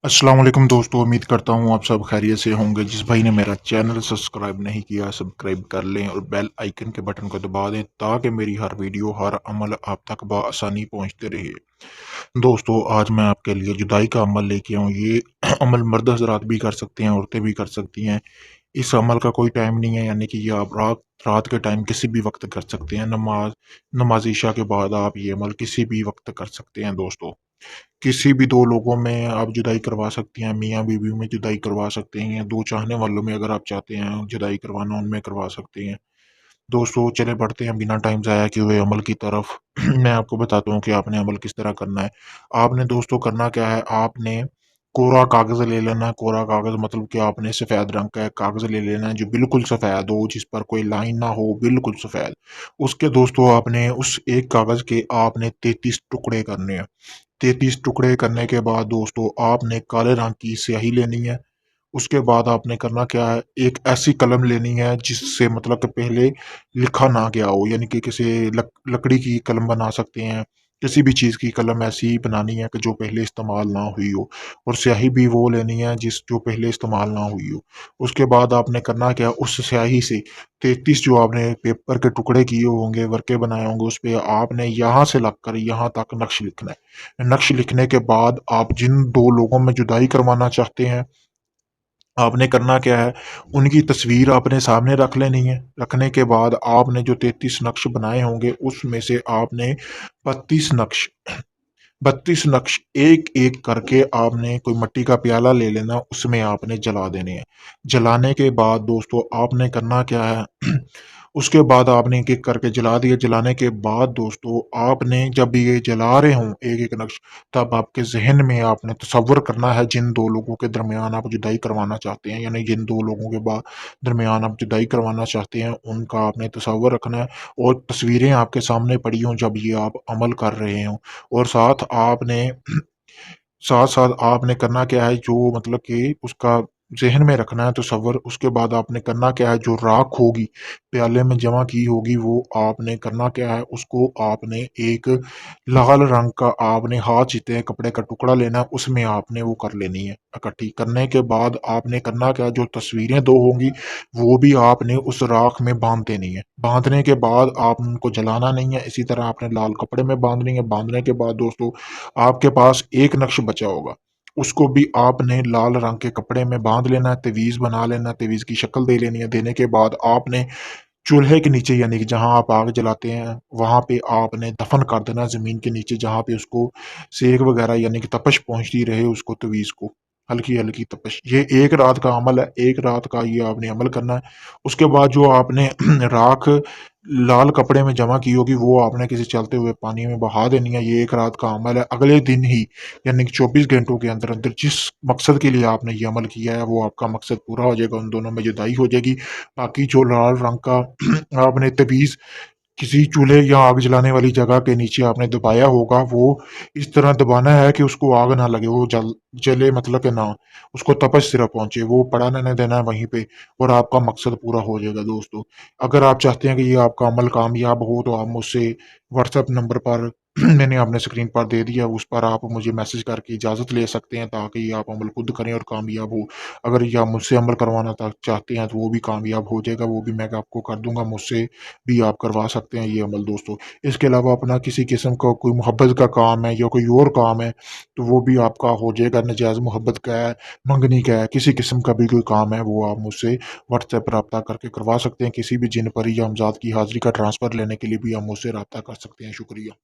अस्सलाम वालेकुम दोस्तों, उम्मीद करता हूँ आप सब खैरियत से होंगे। जिस भाई ने मेरा चैनल सब्सक्राइब नहीं किया, सब्सक्राइब कर लें और बेल आइकन के बटन को दबा दें ताकि मेरी हर वीडियो, हर अमल आप तक बआसानी पहुँचते रहे। दोस्तों, आज मैं आपके लिए जुदाई का अमल लेके आऊँ। ये अमल मर्द हज़रात भी कर सकते हैं, औरतें भी कर सकती हैं। इस अमल का कोई टाइम नहीं है, यानी कि ये आप रात रात के टाइम किसी भी वक्त कर सकते हैं। नमाज इशा के बाद आप ये अमल किसी भी वक्त कर सकते हैं दोस्तों। किसी भी 2 लोगों में आप जुदाई करवा सकती हैं, मियाँ-बीवी में जुदाई करवा सकते हैं, 2 चाहने वालों में अगर आप चाहते हैं जुदाई करवाना, उनमें करवा सकते हैं। दोस्तों, चले बढ़ते हैं बिना टाइम ज़ाया किए हुए अमल की तरफ। मैं आपको बताता हूँ कि आपने अमल किस तरह करना है। आपने दोस्तों करना क्या है, आपने कोरा कागज़ ले लेना है। कोरा कागज़ मतलब कि आपने सफ़ेद रंग का एक कागज़ ले लेना है जो बिल्कुल सफ़ेद हो, जिस पर कोई लाइन ना हो, बिल्कुल सफ़ेद। उसके दोस्तों आपने उस एक कागज़ के आपने 33 टुकड़े करने हैं। 33 टुकड़े करने के बाद दोस्तों आपने काले रंग की स्याही लेनी है। उसके बाद आपने करना क्या है, एक ऐसी कलम लेनी है जिससे मतलब कि पहले लिखा ना गया हो, यानी कि किसी लकड़ी की कलम बना सकते हैं। किसी भी चीज़ की कलम ऐसी बनानी है कि जो पहले इस्तेमाल ना हुई हो, और स्याही भी वो लेनी है जो पहले इस्तेमाल ना हुई हो। उसके बाद आपने करना क्या है, उस स्याही से 33 जो आपने पेपर के टुकड़े किए होंगे, वर्के बनाए होंगे, उस पे आपने यहाँ से लगकर यहाँ तक नक्श लिखना है। नक्श लिखने के बाद आप जिन 2 लोगों में जुदाई करवाना चाहते हैं, आपने करना क्या है, उनकी तस्वीर आपने सामने रख लेनी है। रखने के बाद आपने जो 33 नक्श बनाए होंगे, उसमें से आपने 32 नक्श 32 नक्श एक-एक करके आपने कोई मिट्टी का प्याला ले लेना, उसमें आपने जला देने हैं। जलाने के बाद दोस्तों आपने करना क्या है, उसके बाद आपने एक-एक करके जला दिए। जलाने के बाद दोस्तों आपने जब ये जला रहे हों एक-एक नक्श, तब आपके ज़हन में आपने तसव्वुर करना है जिन 2 लोगों के दरमियान आप जुदाई करवाना चाहते हैं, यानी जिन 2 लोगों के दरमियान आप जुदाई करवाना चाहते हैं, उनका आपने तसव्वुर रखना है और तस्वीरें आपके सामने पड़ी हों जब ये आप अमल कर रहे हों। और साथ-साथ आपने करना क्या है, जो मतलब कि उसका ज़हन में रखना है तसव्वुर। उसके बाद आपने करना क्या है, जो राख होगी, प्याले में जमा की होगी, वो आपने करना क्या है, उसको आपने एक लाल रंग का आपने हाथ जीते हैं कपड़े का टुकड़ा लेना है, उसमें आपने वो कर लेनी है इकट्ठी। करने के बाद आपने करना क्या है, जो तस्वीरें 2 होंगी, वो भी आपने उस राख में बाँध देनी है। बाँधने के बाद आप उनको जलाना नहीं है, इसी तरह आपने लाल कपड़े में बाँधनी है। बाँधने के बाद दोस्तों आपके पास एक नक्श बचा होगा, उसको भी आपने लाल रंग के कपड़े में बाँध लेना है, तवीज़ बना लेना है, तवीज़ की शक्ल दे लेनी है। देने के बाद आपने चूल्हे के नीचे, यानी कि जहाँ आप आग जलाते हैं, वहाँ पे आपने दफ़न कर देना है ज़मीन के नीचे, जहाँ पे उसको सेक वग़ैरह यानी कि तपश पहुँचती रहे उसको, तवीज़ को, हल्की-हल्की तपश। ये 1 रात का अमल है, 1 रात का ये आपने अमल करना है। उसके बाद जो आपने राख लाल कपड़े में जमा की होगी, वो आपने किसी चलते हुए पानी में बहा देनी है। ये 1 रात का अमल है। अगले दिन ही, यानी कि 24 घंटों के अंदर-अंदर जिस मकसद के लिए आपने ये अमल किया है, वो आपका मकसद पूरा हो जाएगा, उन दोनों में जुदाई हो जाएगी। बाकी जो लाल रंग का आपने तबीज़ किसी चूल्हे या आग जलाने वाली जगह के नीचे आपने दबाया होगा, वो इस तरह दबाना है कि उसको आग ना लगे, वो जले मतलब कि ना, उसको तपश सिर्फ़ पहुँचे, वो पड़ा रहने देना है वहीं पे, और आपका मकसद पूरा हो जाएगा दोस्तों। अगर आप चाहते हैं कि ये आपका अमल कामयाब हो, तो आप मुझसे व्हाट्सएप नंबर पर मैंने आपने स्क्रीन पर दे दिया, उस पर आप मुझे मैसेज करके इजाज़त ले सकते हैं ताकि आप अमल खुद करें और कामयाब हो। अगर या मुझसे अमल करवाना चाहते हैं तो वो भी कामयाब हो जाएगा, वो भी मैं आपको कर दूँगा, मुझसे भी आप करवा सकते हैं ये अमल दोस्तों। इसके अलावा अपना किसी किस्म का कोई मोहब्बत का काम है या कोई और काम है, तो वो भी आपका हो जाएगा। नजायज़ मोहब्बत का है, मंगनी का है, किसी किस्म का भी कोई काम है, वो आप मुझसे व्हाट्सएप पर राब्ता करके करवा सकते हैं। किसी भी जिन परी या अमज़ाद की हाज़िरी का ट्रांसफ़र लेने के लिए भी आप मुझसे राब्ता कर सकते हैं। शुक्रिया।